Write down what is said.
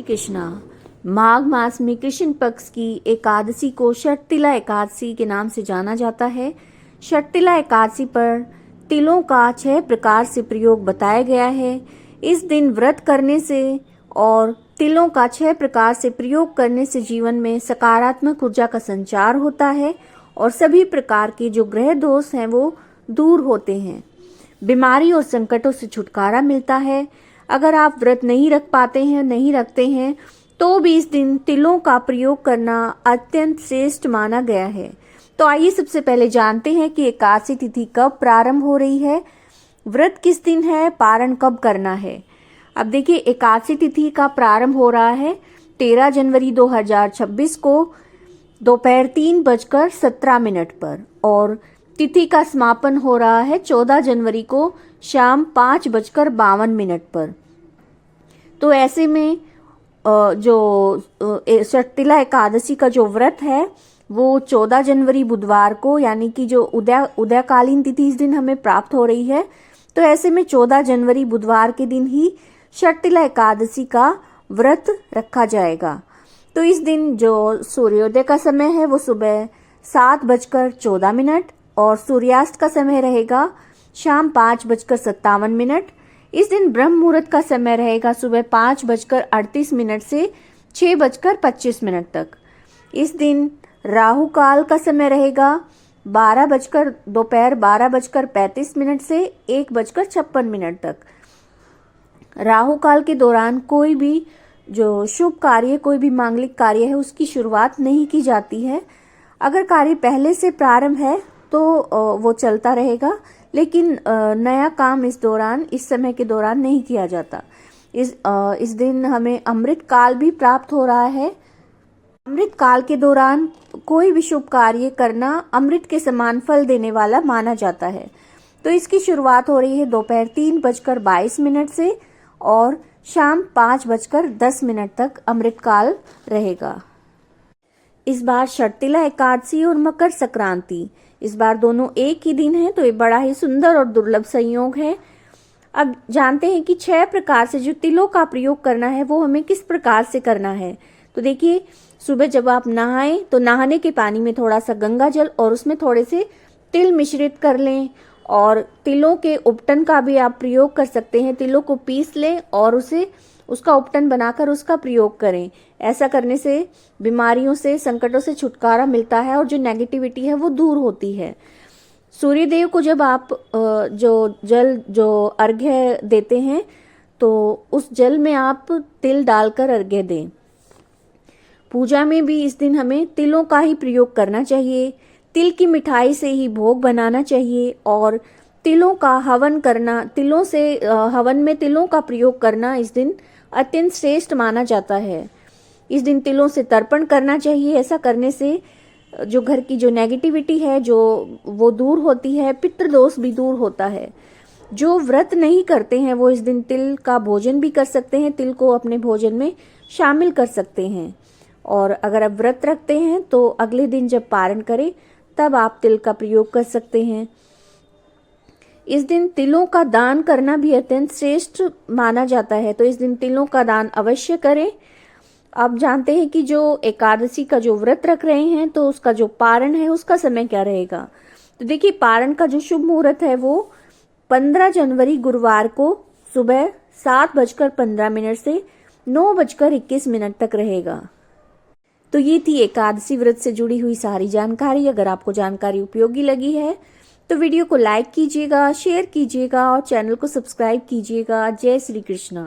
श्री कृष्णा। माघ मास में कृष्ण पक्ष की एकादशी को षटतिला एकादशी के नाम से जाना जाता है। षटतिला एकादशी पर तिलों का 6 प्रकार से प्रयोग बताया गया है। इस दिन व्रत करने से और तिलों का 6 प्रकार से प्रयोग करने से जीवन में सकारात्मक ऊर्जा का संचार होता है और सभी प्रकार के जो ग्रह दोष हैं वो दूर होते हैं। बीमारी और संकटों से छुटकारा मिलता है। अगर आप व्रत नहीं रख पाते हैं, नहीं रखते हैं, तो भी इस दिन तिलों का प्रयोग करना अत्यंत श्रेष्ठ माना गया है। तो आइए सबसे पहले जानते हैं कि एकादशी तिथि कब प्रारंभ हो रही है, व्रत किस दिन है, पारण कब करना है। अब देखिए, एकादशी तिथि का प्रारंभ हो रहा है 13 जनवरी 2026 को दोपहर 3:17 पर और तिथि का समापन हो रहा है 14 जनवरी को शाम 5:52 पर। तो ऐसे में जो षटतिला एकादशी का जो व्रत है वो 14 जनवरी बुधवार को, यानी कि जो उदयकालीन तिथि इस दिन हमें प्राप्त हो रही है, तो ऐसे में 14 जनवरी बुधवार के दिन ही षटतिला एकादशी का व्रत रखा जाएगा। तो इस दिन जो सूर्योदय का समय है वो सुबह 7:14 और सूर्यास्त का समय रहेगा शाम 5:57। इस दिन ब्रह्म मुहूर्त का समय रहेगा सुबह 5:38 से 6:25 तक। इस दिन राहु काल का समय रहेगा दोपहर 12:35 से 1:56 तक। राहु काल के दौरान कोई भी जो शुभ कार्य, कोई भी मांगलिक कार्य है उसकी शुरुआत नहीं की जाती है। अगर कार्य पहले से प्रारंभ है तो वो चलता रहेगा, लेकिन नया काम इस समय के दौरान नहीं किया जाता। इस दिन हमें अमृत काल भी प्राप्त हो रहा है। अमृत काल के दौरान कोई भी शुभ कार्य करना अमृत के समान फल देने वाला माना जाता है। तो इसकी शुरुआत हो रही है दोपहर 3:22 से और शाम 5:10 तक अमृत काल रहेगा। इस बार षटतिला एकादशी और मकर संक्रांति, इस बार दोनों एक ही दिन है, तो ये बड़ा ही सुंदर और दुर्लभ संयोग है। अब जानते हैं कि 6 प्रकार से जो तिलों का प्रयोग करना है वो हमें किस प्रकार से करना है। तो देखिए, सुबह जब आप नहाएं तो नहाने के पानी में थोड़ा सा गंगा जल और उसमें थोड़े से तिल मिश्रित कर लें और तिलों के उपटन का भी आप प्रयोग कर सकते हैं। तिलों को पीस लें और उसका उपटन बनाकर उसका प्रयोग करें। ऐसा करने से बीमारियों से, संकटों से छुटकारा मिलता है और जो नेगेटिविटी है वो दूर होती है। सूर्य देव को जब आप जो अर्घ्य देते हैं तो उस जल में आप तिल डालकर अर्घ्य दें। पूजा में भी इस दिन हमें तिलों का ही प्रयोग करना चाहिए। तिल की मिठाई से ही भोग बनाना चाहिए और तिलों का हवन करना, हवन में तिलों का प्रयोग करना इस दिन अत्यंत श्रेष्ठ माना जाता है। इस दिन तिलों से तर्पण करना चाहिए। ऐसा करने से जो घर की जो नेगेटिविटी है वो दूर होती है, पितृदोष भी दूर होता है। जो व्रत नहीं करते हैं वो इस दिन तिल का भोजन भी कर सकते हैं, तिल को अपने भोजन में शामिल कर सकते हैं। और अगर आप व्रत रखते हैं तो अगले दिन जब पारण करें तब आप तिल का प्रयोग कर सकते हैं। इस दिन तिलों का दान करना भी अत्यंत श्रेष्ठ माना जाता है, तो इस दिन तिलों का दान अवश्य करें। आप जानते हैं कि जो एकादशी का जो व्रत रख रहे हैं तो उसका जो पारण है उसका समय क्या रहेगा। तो देखिए, पारण का जो शुभ मुहूर्त है वो 15 जनवरी गुरुवार को सुबह 7:15 से 9:21 तक रहेगा। तो ये थी एकादशी व्रत से जुड़ी हुई सारी जानकारी। अगर आपको जानकारी उपयोगी लगी है तो वीडियो को लाइक कीजिएगा, शेयर कीजिएगा और चैनल को सब्सक्राइब कीजिएगा। जय श्री कृष्णा।